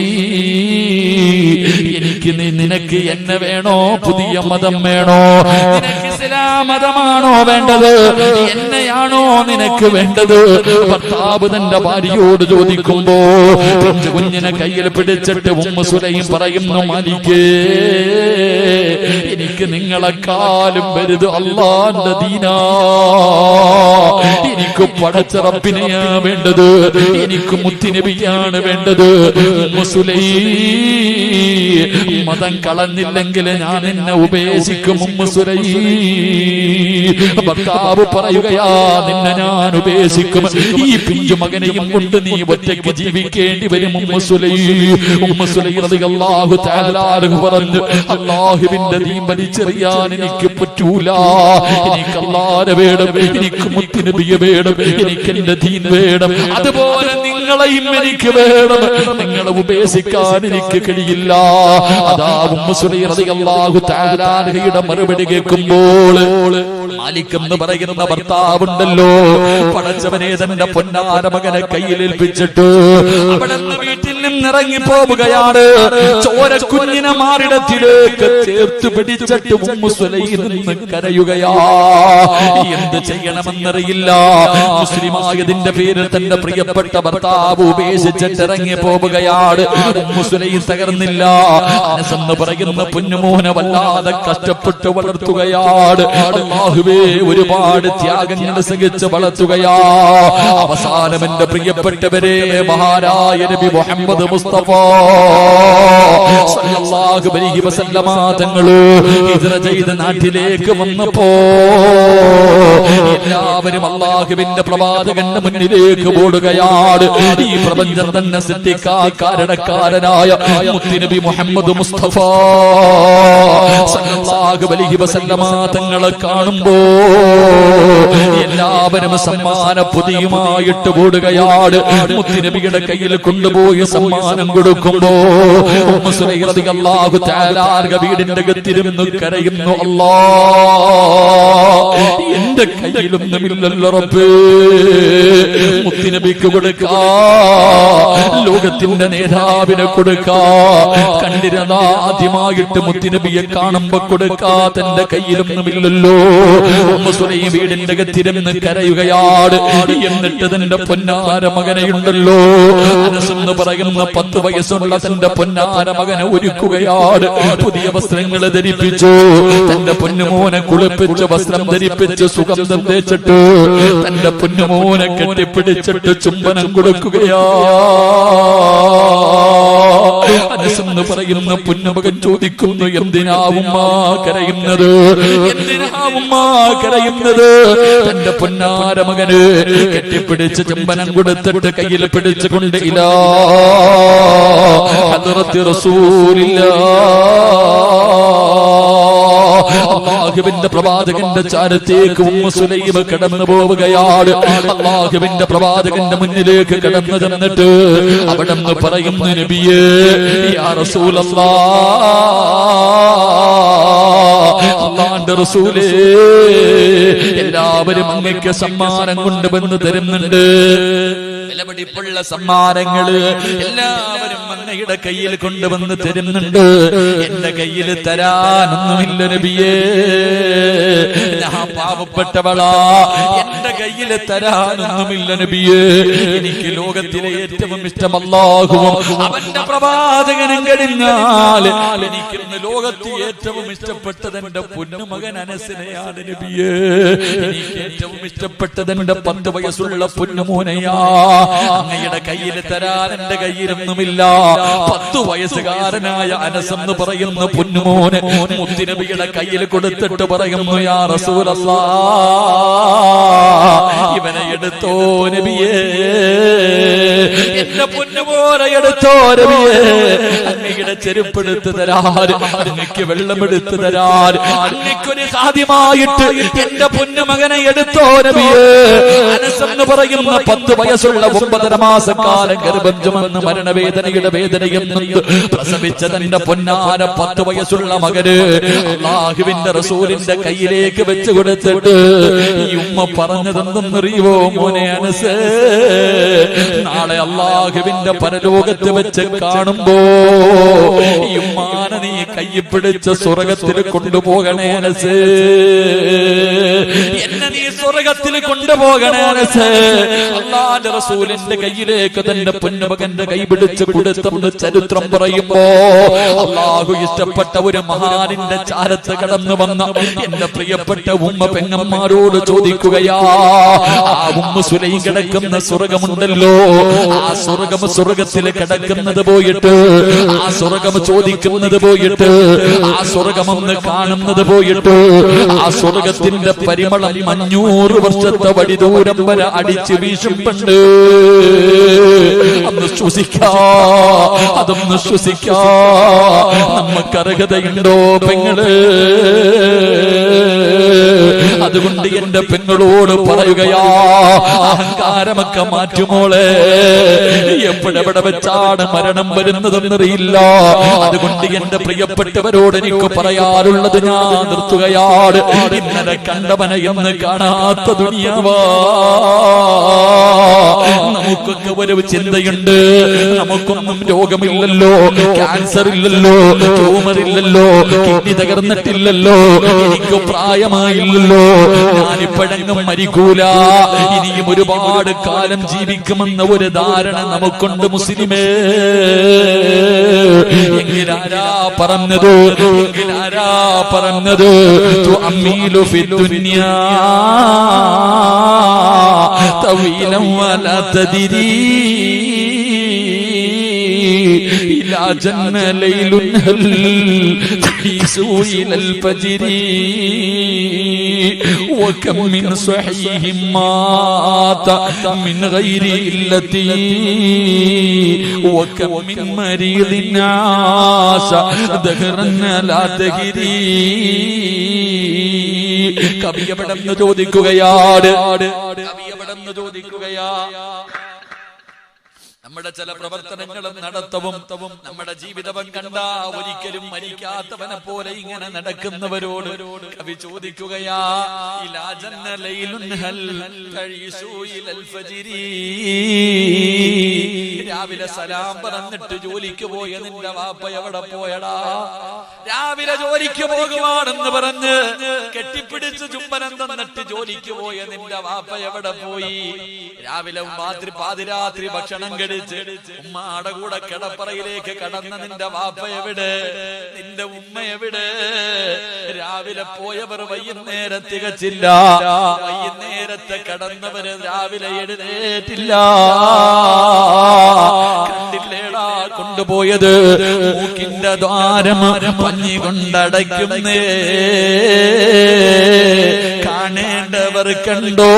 എനിക്ക് നിനക്ക് എന്നെ വേണോ, പുതിയ മതം വേണോ? നിനക്ക് ഇസ്ലാം മതമാണോ വേണ്ടത്, എന്നെയാണോ നിനക്ക് വേണ്ടത്? ഭർത്താവ് തന്റെ ഭാര്യയോട് ചോദിക്കുമ്പോ പിഞ്ചു കുഞ്ഞിനെ കയ്യിൽ പിടിച്ചിട്ട് ഉമ്മു സുലൈം പറയുന്നു, മാലിക്കേ, എനിക്ക് നിങ്ങളെക്കാളും വലുത് അല്ലാഹുവിന്റെ ദീനാ. എനിക്ക് പടച്ച റബ്ബിനെയാ വേണ്ടത്, എനിക്ക് മുത്തുനബിയാണ് വേണ്ടത്. ഉമ്മു സുലൈം, മതം കളഞ്ഞില്ലെങ്കിൽ ഞാൻ എന്നെ ഉപേക്ഷിക്കും. ഉമ്മു സുലൈം, ഭർത്താവ് പറയുകയാ, നിന്നെ ഞാൻ ഉപേക്ഷിക്കും. ഈ പിഞ്ചു മകനെയും കൊണ്ട് നീ ഒറ്റയ്ക്ക് ജീവിക്കേണ്ടി വരും. ഉമ്മു സുലൈം റളിയല്ലാഹു തആല അൻഹു പറഞ്ഞു, അല്ലാഹുവിന്റെ ദീൻ വലിച്ചെറിയാൻ എനിക്ക് പറ്റൂല. എനിക്ക് അല്ലാഹുവിനെ വേണം, എനിക്ക് മുത്തുനബിയെ വേണം, എനിക്ക് എന്റെ ദീൻ വേണം. അതുപോലെ നിങ്ങളെയും എനിക്ക് വേണം. നിങ്ങളെ ഉപേക്ഷിക്കാൻ എനിക്ക് കഴിയില്ല. അതാ ഉമ്മു സുലൈം റളിയല്ലാഹു തആല അൻഹയുടെ മറുപടി കേൾക്കുമ്പോൾ മാലിക് എന്ന് പറയുന്ന ഭർത്താവുണ്ടല്ലോ, പടച്ചവനെ തന്റെ പൊന്നാര മകനെ കയ്യിലേൽപ്പിച്ചിട്ട് അവിടെ വീട്ടിൽ നിന്നിറങ്ങി പോവുകയാണ്. ചോര കുഞ്ഞിനെ മാറിടത്തിലേക്ക് ചേർത്ത് പിടിച്ചിട്ട് ഉമ്മു സുലൈം നിന്ന് കരയുകയാ. എന്ത് ചെയ്യണമെന്നറിയില്ല. മുസ്ലിമായതിന്റെ പേരിൽ തന്റെ പ്രിയപ്പെട്ട ഭർത്താവ് ഉപേക്ഷിച്ചിട്ട് ഇറങ്ങി പോവുകയാണ്. Ummu Sulaim തകർന്നില്ല. അനസ് എന്ന് പറയുന്ന പൊന്നുമോനെ വല്ലാതെ കഷ്ടപ്പെട്ട് വളർത്തുകയാണ്. അല്ലാഹുവേ, ഒരുപാട് ത്യാഗങ്ങൾ സഹിച്ച് വളർത്തുകയാ. അവസാനം എന്റെ പ്രിയപ്പെട്ടവരെ, മഹാനായ നബി മുഹമ്മദ് മുസ്തഫ സല്ലല്ലാഹു അലൈഹി വസല്ലമ തങ്ങൾ ഹിജ്റ ചെയ്ത നാട്ടിലേക്ക് വന്നപ്പോ എല്ലാവരും അല്ലാഹുവിന്റെ പ്രവാചകന്റെ മുന്നിലേക്ക് ഓടുകയാണ്. ഈ പ്രപഞ്ചം തന്നെ സൃഷ്ടിക്കാൻ കാരണക്കാരനായ മുത്തുനബി മുഹമ്മദ് മുസ്തഫ സല്ലല്ലാഹു അലൈഹി വസല്ലമ തങ്ങളെ കാണുമ്പോ എല്ലാവരും സമ്മാന പൊതിയുമായിട്ട് ഓടുകയാണ്. മുത്തുനബിയുടെ കയ്യിൽ കൊണ്ടുപോയി സമ്മാനം കൊടുക്കുമ്പോ ഉമ്മു സുലൈം റളിയല്ലാഹു തആല അൻഹ വീടിന്റെ അകത്തിരുന്ന് കരയുന്നു, അല്ലാഹ്, എന്റെ കയ്യിലൊന്നുമില്ലല്ലോ റബ്ബേ, മുത്തുനബിക്ക് കൊടുക്കാ, ലോകത്തിന്റെ നേതാവിനെ കൊടുക്കാ. കണ്ടിരുന്ന ആദ്യമായിട്ട് മുത്തുനബിയെ കാണുമ്പോ കൊടുക്കാ തന്റെ കയ്യിലൊന്നുമില്ലല്ലോ. ഉമ്മു സുലൈം വീടിന്റെ അകത്തിരുന്ന് കരയുകയാണ്. എന്നിട്ട് തന്റെ പൊന്നാര മകനെയുണ്ടല്ലോ, അനസ് എന്ന് പറയുന്ന 10 വയസ്സുള്ള തന്റെ പൊന്നാര മകനെ ഒരുക്കുകയാണ്. പുതിയ വസ്ത്രങ്ങൾ ധരിപ്പിച്ചു, തന്റെ പൊന്നുമോനെ കുളിപ്പിച്ച് വസ്ത്രം ധരിപ്പിച്ച് സുഗന്ധം തേച്ചിട്ട് തന്റെ പൊന്നുമോനെ കെട്ടിപ്പിടിച്ചിട്ട് ചുംബനം കൊടുക്കുകയാ. അനസ് എന്ന് പറയുന്ന പൊന്നുമകൻ ചോദിക്കുന്നു, എന്തിനാവുമ്മ കരയുന്നത്, എന്തിനാവുമ്മ കരയുന്നത്? തന്റെ പൊന്നാര മകന് കെട്ടിപ്പിടിച്ച് ചുംബനം കൊടുത്തിട്ട് കയ്യിൽ പിടിച്ചുകൊണ്ട് ഇലാ ഹദ്റത്തി റസൂലില്ലാഹ്, അല്ലാഹുവിന്റെ പ്രവാചകന്റെ ചാരത്തേക്ക് ഉമ്മു സുലൈം കടന്നു പോവുകയാണ്. അല്ലാഹുവിന്റെ പ്രവാചകന്റെ മുന്നിലേക്ക് കടന്നു ചെന്നിട്ട് അവിടെ നിന്ന് പറയുന്നു, നബിയേ, യാ റസൂലല്ലാഹ്, അല്ലാഹുവിന്റെ റസൂലേ, എല്ലാവരും അങ്ങേക്ക് സമ്മാനം കൊണ്ടുവന്ന് തരുന്നുണ്ട്. വിലപിടിപ്പുള്ള സമ്മാനങ്ങള് എല്ലാവരും അങ്ങയുടെ കയ്യിൽ കൊണ്ടുവന്ന് തരുന്നുണ്ട്. എന്റെ കയ്യിൽ തരാനൊന്നുമില്ല നബിയേ, ഞാൻ പാവപ്പെട്ടവളാ, എന്റെ കയ്യിൽ തരാനൊന്നുമില്ല നബിയേ. എനിക്ക് ലോകത്തിലെ ഏറ്റവും ഇഷ്ടം അല്ലാഹുവും അവന്റെ പ്രവാചകനും കഴിഞ്ഞാൽ എനിക്കിന്ന് ലോകത്തിൽ ഏറ്റവും ഇഷ്ടപ്പെട്ടത് എന്റെ പൊന്നുമകൻ അനസിനെയാണ് നബിയേ. എനിക്ക് ഏറ്റവും ഇഷ്ടപ്പെട്ടത് എന്റെ 10 വയസ്സുള്ള പൊന്നുമോനെയാ. അങ്ങയുടെ കയ്യിൽ തരാൻ എന്റെ കയ്യിലൊന്നുമില്ല. 10 വയസ്സുകാരനായ അനസ് എന്ന് പറയുന്ന പൊന്നുമോനെ മുത്തുനബിയുടെ കയ്യിൽ കൊടുത്തിട്ട് പറയുന്നു, യാ റസൂലല്ലാഹ്, ഇവനെ എടുത്തോ നബിയേ, എന്റെ പൊന്നുമോനെ എടുത്തോ നബിയേ. അങ്ങയുടെ ചെരുപ്പെടുത്ത് തരാൻ, അങ്ങക്ക് വെള്ളമെടുത്ത് തരാൻ, അങ്ങക്കൊരു സാധ്യമായിട്ട് എന്റെ പൊന്നുമകനെ എടുത്തോ നബിയേ. അനസ് എന്ന് പറയുന്ന 10 വയസ്സുള്ള 9.5 മാസക്കാലം ഗർഭം ചുമന്ന് മരണവേദനയുടെ വേദനയെന്ന് പ്രസവിച്ച തന്റെ പൊന്നാര 10 വയസ്സുള്ള മകന് അല്ലാഹുവിന്റെ റസൂലിന്റെ കയ്യിലേക്ക് വെച്ച് കൊടുത്തിട്ട് ഈ ഉമ്മ പറഞ്ഞതെന്തെന്നറിയുവോ മോനെ അനസ്, നാളെ അല്ലാഹുവിന്റെ പരലോകത്ത് വെച്ച് കാണുമ്പോ ഈ ഉമ്മാനെ നീ കയ്യിൽ പിടിച്ച് സ്വർഗത്തിൽ കൊണ്ടുപോകണേ അനസ്, എന്നെ നീ സ്വർഗത്തിൽ കൊണ്ടുപോകണേ അനസ്. അല്ലാഹുവിന്റെ റസൂലിന്റെ കയ്യിലേക്ക് തന്റെ പൊന്നുമകന്റെ കൈ പിടിച്ച് കൊടുത്തെന്ന് ചരിത്രം പറയുമ്പോ അല്ലാഹു ഇഷ്ടപ്പെട്ട ഒരു മഹാനിന്റെ ചാരത്ത് കടന്നു വന്ന എന്റെ പ്രിയപ്പെട്ട ഉമ്മ പെങ്ങന്മാരോട് ചോദിക്കുകയാ, ആ ഉമ്മ സുലൈം കിടക്കുന്ന സ്വർഗമുണ്ടല്ലോ, ആ സ്വർഗത്തിൽ കിടക്കുന്നത് പോയിട്ട്, ആ സ്വർഗം ചോദിക്കുന്നത് പോയിട്ട്, ആ സ്വർഗമെന്ന് കാണുന്നത് പോയിട്ട്, ആ സ്വർഗത്തിന്റെ പരിമളം 500 വർഷത്തെ വടിദൂരം വരെ അടിച്ചു വീശുമ്പണ്ട്. അന്ന് ശ്വസിക്കാ, അതൊന്ന് ശ്വസിക്കാ നമുക്ക് അർഹതയുണ്ടോ പെങ്ങള്? അതുകൊണ്ട് എന്റെ പെങ്ങളോട് പറയുകയാ, അഹങ്കാരമൊക്കെ മാറ്റുമോളെ, എപ്പോഴെവിടെ വെച്ചാണ് മരണം വരുന്നതെന്നറിയില്ല. അതുകൊണ്ട് എന്റെ പ്രിയപ്പെട്ടവരോട് എനിക്ക് പറയാറുള്ളത് ഞാൻ നിർത്തുകയാണ്. ഇന്നലെ കണ്ടവനെ എന്ന് കാണാത്ത ദുനിയാവാ. നമുക്കൊക്കെ ഒരു ചിന്തയുണ്ട്, നമുക്കൊന്നും രോഗമില്ലല്ലോ, ക്യാൻസർ ഇല്ലല്ലോ, ട്യൂമർ ഇല്ലല്ലോ, കിഡ്നി തകർന്നിട്ടില്ലല്ലോ, എനിക്ക് പ്രായമായില്ലല്ലോ, ഞാനിപ്പോഴെങ്ങും മരിക്കൂല, ഇനിയും ഒരുപാട് കാലം ജീവിക്കുമെന്ന ഒരു ധാരണ നമുക്കുണ്ട് മുസ്ലിമേ. എങ്കിലാരാ പറഞ്ഞത്, എങ്കിലാരാ പറഞ്ഞത്, തുഅമ്മീലു ഫിദ്ദുനിയാ തവീലൻ വലാ തദ്രീ إلى جنة ليل هل تحيسوا إلى الفجر وكم من صحيح مات من غير علة وكم من مريض عاش دهرا لا تجري. കവി എവിടെന്ന് ചോദിക്കുകയാണ്, കവി എവിടെന്ന് ചോദിക്കുകയാ. നമ്മുടെ ചില പ്രവർത്തനങ്ങളും നടത്തവും നമ്മുടെ ജീവിതവും കണ്ടാ ഒരിക്കലും മരിക്കാത്തവനെ പോലെ ഇങ്ങനെ നടക്കുന്നവരോട് കവി ചോദിക്കുകയാ, ഇലാ ജന്ന ലൈലുൻ ഹൽ തഈസു ഇലൽ ഫജ്രി. രാവിലെ സലാം പറഞ്ഞിട്ട് ജോലിക്ക് പോയ നിന്റെ വാപ്പ എവിടെ പോയടാ? രാവിലെ ജോലിക്ക് പോകുവാണെന്ന് പറഞ്ഞ് കെട്ടിപ്പിടിച്ച് ചുംബനം തന്നിട്ട് ജോലിക്ക് പോയ നിന്റെ വാപ്പ എവിടെ പോയി? രാവിലെ പാതിരാത്രി ഭക്ഷണം കഴിച്ച് ഉമ്മയുടെ കൂടെ കിടപ്പറയിലേക്ക് കടന്ന നിന്റെ വാപ്പ എവിടെ? നിന്റെ ഉമ്മ എവിടെ? രാവിലെ പോയവർ വൈകുന്നേരം തികച്ചില്ല, വൈകുന്നേരത്തെ കടന്നവര് രാവിലെ എഴുന്നേറ്റില്ല. കണ്ടില്ലേടാ കൊണ്ടുപോയത്? മൂക്കിന്റെ ദ്വാരം പഞ്ഞി കൊണ്ടടയ്ക്കുന്നേ, കാണേണ്ടവർ കണ്ടോ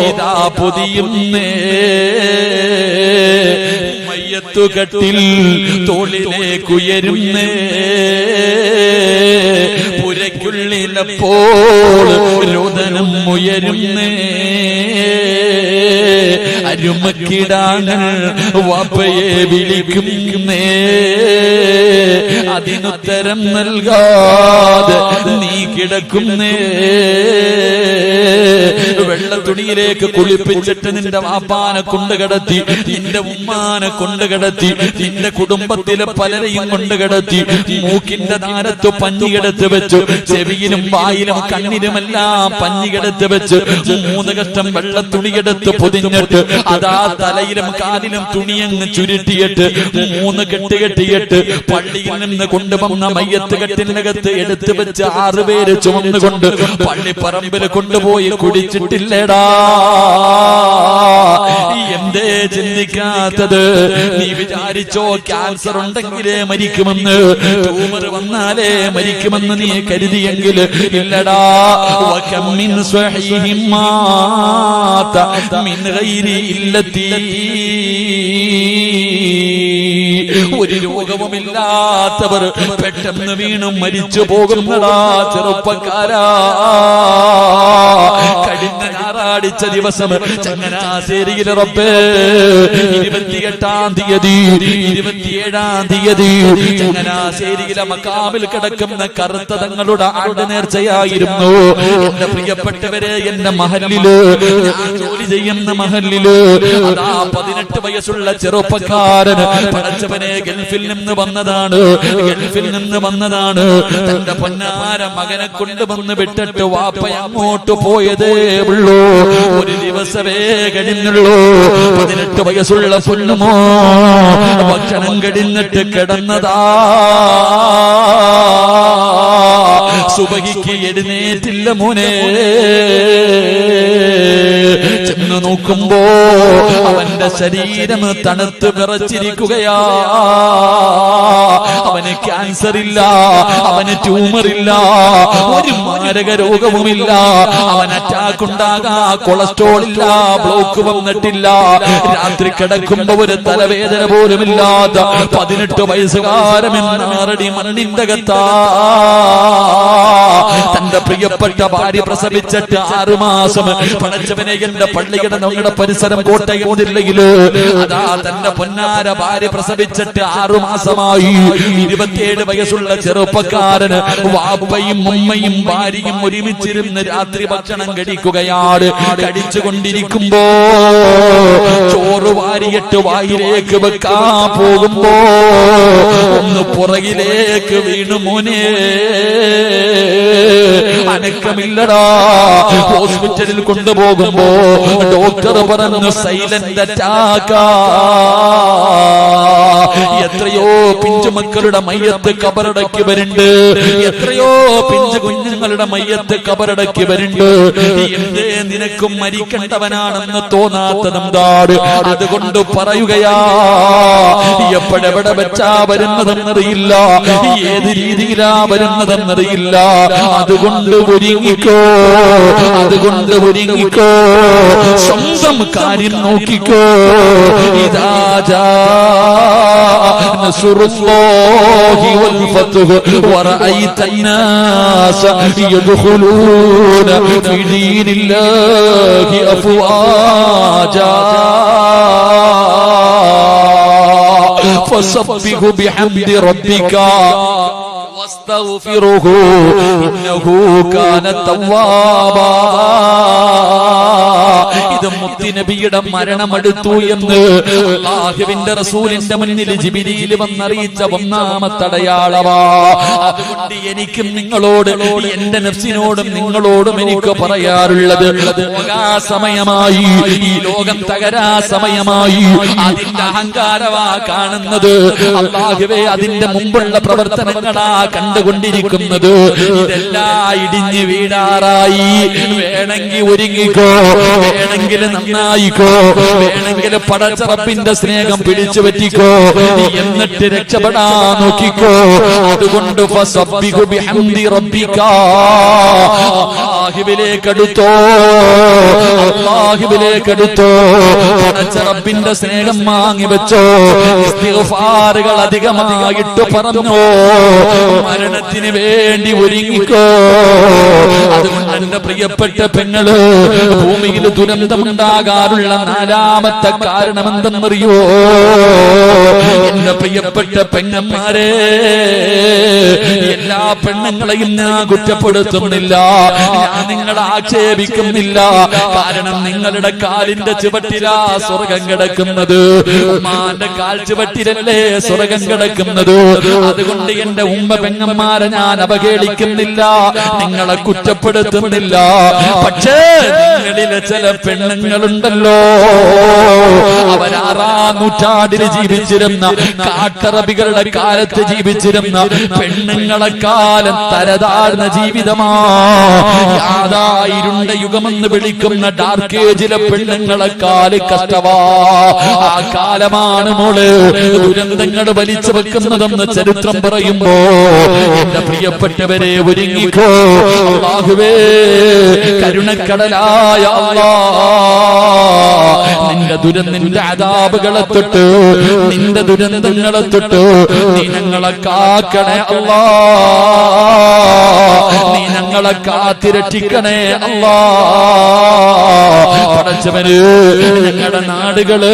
ഇതാ പൊതിയുന്നേ. മയ്യത്തുകട്ടിൽ തോളിലേക്കുയരുന്നേ, പുരയ്ക്കുള്ളിലപ്പോൾ രോദനം ഉയരുന്നേ. അരുമക്കിടാങ്ങൾ വാപ്പയെ വിളിക്കുന്നേ, അതിനുത്തരം നൽകാതെ നീ കിടക്കുന്നേ. വെള്ള തുണിയിലേക്ക് കുളിപ്പിച്ചിട്ട് നിന്റെ വാപ്പാനെ കൊണ്ടുകിടത്തി, നിന്റെ ഉമ്മാനെ കൊണ്ടുകിടത്തി, നിന്റെ കുടുംബത്തിലെ പലരെയും കൊണ്ടുകിടത്തി, മൂക്കിന്റെ താരത്ത് പഞ്ഞിയെടുത്ത് വെച്ചു, ചെവിയിലും വായിലും കണ്ണിലുമെല്ലാം പഞ്ഞിയെടുത്ത് വെച്ച് 3 കഷ്ടം വെള്ള തുണിയെടുത്ത് പൊതിഞ്ഞിട്ട് അതാ തലയിലും കാലിലും തുണിയങ്ങ് ചുരുട്ടിയിട്ട് 3 കെട്ട് കെട്ടിയിട്ട് പള്ളിയിൽ നിന്ന് കൊണ്ടുവന്ന മയ്യത്ത് കെട്ടിനകത്ത് എടുത്തു വെച്ച് 6 പേര് ചുമന്നുകൊണ്ട് പള്ളിപ്പറമ്പിൽ കൊണ്ടുപോയി കുടിച്ചിട്ടില്ലേടാ? എന്തേ ചിന്തിക്കാത്തത്? നീ വിചാരിച്ചോ ക്യാൻസർ ഉണ്ടെങ്കിലേ മരിക്കുമെന്ന്, ട്യൂമർ വന്നാലേ മരിക്കുമെന്ന് നീ കരുതിയെങ്കിൽ ഇല്ലടാ. വകമ്മിൻ സ്വഹീഹിൻ മാത മിൻ ഗൈരി ഇല്ലത്തി, ഒരു രോഗവുമില്ലാത്തവർ പെട്ടെന്ന് വീണും മരിച്ചു പോകുന്നടാ ചെറുപ്പക്കാരാ. കഴിഞ്ഞ ഞായറാഴ്ച ദിവസം ചങ്ങനാശ്ശേരിയിലെ റബ്ബേ 28-ാം തീയതി 27-ാം തീയതി ചങ്ങനാശ്ശേരിയിലെ മക്കാമിൽ കിടക്കുന്ന കറുത്ത തങ്ങളുടെ ആണ്ട് നേർച്ചയായിരുന്നു. എന്റെ പ്രിയപ്പെട്ടവരെ, എന്റെ മഹല്ലില്, ഞാൻ ജോലി ചെയ്യുന്ന മഹല്ലില് അതാ 18 വയസ്സുള്ള ചെറുപ്പക്കാരൻ പടച്ചവനെ ഗൾഫിൽ നിന്ന് വന്നതാണ്, ഗൾഫിൽ നിന്ന് വന്നതാണ്. തന്റെ പൊന്നാര മകനെ കൊണ്ടുവന്ന് വിട്ടിട്ട് വാപ്പ അങ്ങോട്ട് പോയതേ ഉള്ളൂ. ഒരു ദിവസമേ കഴിഞ്ഞുള്ളൂ. 18 വയസ്സുള്ള പൊന്നുമോ ഭക്ഷണം കഴിഞ്ഞിട്ട് കിടന്നതാ. സുബഹിക്ക് എഴുന്നേറ്റില്ല മോനെ. ചെന്ന് നോക്കുമ്പോ അവന്റെ ശരീരം തണുത്ത് വിറച്ചിരിക്കുകയാ. അവന് ക്യാൻസർ ഇല്ല, അവന് ട്യൂമർ ഇല്ല, ഒരു മാരക രോഗവുമില്ല. അവൻ അറ്റാക്ക് ഉണ്ടാകാ, കൊളസ്ട്രോൾ ഇല്ല, ബ്ലോക്ക് വന്നിട്ടില്ല. രാത്രി കിടക്കുമ്പോ ഒരു തലവേദന പോലുമില്ലാത്ത 18 വയസ്സുകാരൻ എന്നാറടി മണ്ണിന്റെ അകത്താ. തന്റെ പ്രിയപ്പെട്ട ഭാര്യ പ്രസവിച്ചിട്ട് 6 മാസം. പടച്ചവനെ, എന്റെ പള്ളിയുടെ നമ്മുടെ പരിസരം കോട്ടയം ജില്ലയില് അതാ തന്റെ പൊന്നാര ഭാര്യ പ്രസവിച്ചിട്ട് 6 മാസമായി. 27 വയസ്സുള്ള ചെറുപ്പക്കാരന് വാപ്പയും ഉമ്മയും ഭാര്യയും ഒരുമിച്ചിരുന്ന് രാത്രി ഭക്ഷണം കഴിക്കുകയാണ്. കഴിച്ചുകൊണ്ടിരിക്കുമ്പോ ചോറ് വാരിയിട്ട് വായിലേക്ക് വെക്കാൻ പോകുമ്പോ ഒന്ന് പുറകിലേക്ക് വീണു മോനെ. അനക്കമില്ലടാ. ഹോസ്പിറ്റലിൽ കൊണ്ടുപോകുമ്പോ ഡോക്ടർ പറഞ്ഞു സൈലന്റ് അറ്റാക്കാ. എത്രയോ പിഞ്ചുമക്കളുടെ മയ്യത്ത് കബറടക്കി വരുന്നുണ്ട്, എത്രയോ പിഞ്ചു കുഞ്ഞുങ്ങളുടെ മയ്യത്ത് കബറടക്കി വരുന്നുണ്ട്. എന്തേ നിനക്കും മരിക്കേണ്ടവനാണെന്ന് തോന്നാത്തതെന്താണ്? അതുകൊണ്ട് പറയുകയാ, എപ്പോഴെവിടെ വെച്ചാ വരുന്നതെന്നറിയില്ല, ഏത് രീതിയിലാ വരുന്നതെന്നറിയില്ല. അതുകൊണ്ട് ഒരുങ്ങിക്കോ, അതുകൊണ്ട് ഒരുങ്ങിക്കോ, സ്വന്തം കാര്യം നോക്കിക്കോ. ഇദാ ജാ നസ്റുല്ലാഹി വൽ ഫത്ഹു വറഅയ്ത الناس يدخلون في دين الله أفواجا فسبح بحمد ربك واستغفره إنه كان توابا. ഇത് മുത്തുനബിയുടെ മരണമെടുത്തു എന്ന് അല്ലാഹുവിന്റെ റസൂലിന്റെ മുന്നിൽ ജിബ്രീൽ വന്നറിയിച്ച 1ാമത്തെ അടയാളമാ. അതുകൊണ്ട് എനിക്കും നിങ്ങളോട്, എന്റെ നഫ്സിനോടും നിങ്ങളോടും എനിക്ക് പറയാറുള്ളത്, സമയമായി, ഈ ലോകം തകരാ സമയമായി. അതിന്റെ അഹങ്കാരമാ കാണുന്നത്. അല്ലാഹുവേ, അതിന്റെ മുമ്പുള്ള പ്രവർത്തനങ്ങളാ കണ്ടുകൊണ്ടിരിക്കുന്നത്. ഇതെല്ലാം ഇടിഞ്ഞു വീഴാറായി. വേണമെങ്കിൽ ഒരുങ്ങിക്കോ, വേണമെങ്കിൽ നന്നായിക്കോ, വേണമെങ്കിൽ പടച്ച റബ്ബിന്റെ സ്നേഹം പിടിച്ചു പറ്റിക്കോ, എന്നിട്ട് രക്ഷപ്പെടാൻ നോക്കിക്കോ. അതുകൊണ്ട് ഫസബ്ബിഹു ബിഹംദി റബ്ബിക, അല്ലാഹുവിലേക്കടുത്തോ, അല്ലാഹുവിലേക്കടുത്തോ. പടച്ച റബ്ബിന്റെ സ്നേഹം വാങ്ങി വെച്ചോ. ഇസ്തിഗ്ഫാറുകൾ അധികമായിട്ട് പറഞ്ഞോ. മരണത്തിന് വേണ്ടി ഒരുങ്ങിക്കോ. അതുകൊണ്ട് എന്റെ പ്രിയപ്പെട്ട പെങ്ങള്, ഭൂമിയിൽ ദുരന്തമുണ്ടാകാൻ ഉണ്ടാകാനുള്ള നാലാമത്തെ കാരണം എന്തെന്നറിയോ? എന്റെ പ്രിയപ്പെട്ട പെങ്ങന്മാരെ, എല്ലാ പെണ്ണുങ്ങളെയും ഞാൻ കുറ്റപ്പെടുത്തുന്നില്ല, ഞാൻ നിങ്ങളെ ആക്ഷേപിക്കുന്നില്ല. കാരണം നിങ്ങളുടെ കാലിന്റെ ചുവട്ടിലാ സ്വർഗം കിടക്കുന്നത്, ഉമ്മാന്റെ കാൽ ചുവട്ടിലല്ലേ സ്വർഗം കിടക്കുന്നത്. അതുകൊണ്ട് എന്റെ ഉമ്മ പെങ്ങന്മാരെ ഞാൻ അവഹേളിക്കുന്നില്ല, നിങ്ങളെ കുറ്റപ്പെടുത്തുന്നില്ല. പക്ഷേ നിങ്ങളിലെ ചില പെണ്ണുങ്ങളുണ്ടല്ലോ, അവർ 6-ാം നൂറ്റാണ്ടിൽ ജീവിച്ചിരുന്ന കാട്ടറബികളുടെ കാലത്ത് ജീവിച്ചിരുന്ന പെണ്ണുങ്ങളെക്കാലം തരതാഴ്ന്ന ജീവിതമാ. ഇരുണ്ട യുഗമെന്ന് വിളിക്കുന്ന ഡാർക്ക് ഏജിലെ പെണ്ണുങ്ങളെക്കാല് കഷ്ടവാ. ആ കാലമാണ് മോള് ദുരന്തങ്ങൾ വലിച്ചു വെക്കുന്നതെന്ന് ചരിത്രം പറയുമ്പോ എന്റെ പ്രിയപ്പെട്ടവരെ ഒരുങ്ങിക്കോ. അല്ലാഹുവേ, കരുണക്കടലായ നിന്റെ നിന്റെ അദാബുകളെ തൊട്ട്, നിന്റെ ദുരന്തങ്ങളെ തൊട്ട് നീ ഞങ്ങളെ കാക്കണേ അല്ലാ, നീ ഞങ്ങളെ കാത്തിരക്ഷിക്കണേ അല്ലാ. പടച്ചവന് ഞങ്ങളുടെ നാടുകള്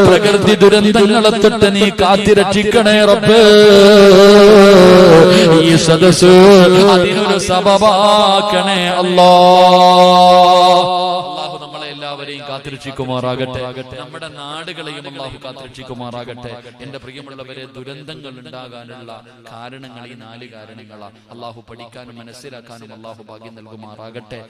പ്രകൃതി ദുരന്തങ്ങളെ തൊട്ട് നീ കാത്തിരക്ഷിക്കണേ റബ്ബേ. ഈ സദസ് അതിനൊരു സബബാക്കണേ അല്ലാ. അല്ലാഹു നമ്മളെ എല്ലാവരെയും കാത്തിരക്ഷിക്കുമാറാകട്ടെ, നമ്മുടെ നാടുകളെയും അല്ലാഹു കാത്തിരക്ഷിക്കുമാറാകട്ടെ. എന്റെ പ്രിയമുള്ളവരെ, ദുരന്തങ്ങൾ ഉണ്ടാകാനുള്ള കാരണങ്ങൾ ഈ 4 കാരണങ്ങളാണ്. അല്ലാഹു പഠിക്കാനും മനസ്സിലാക്കാനും അല്ലാഹു ഭാഗ്യം നൽകുമാറാകട്ടെ.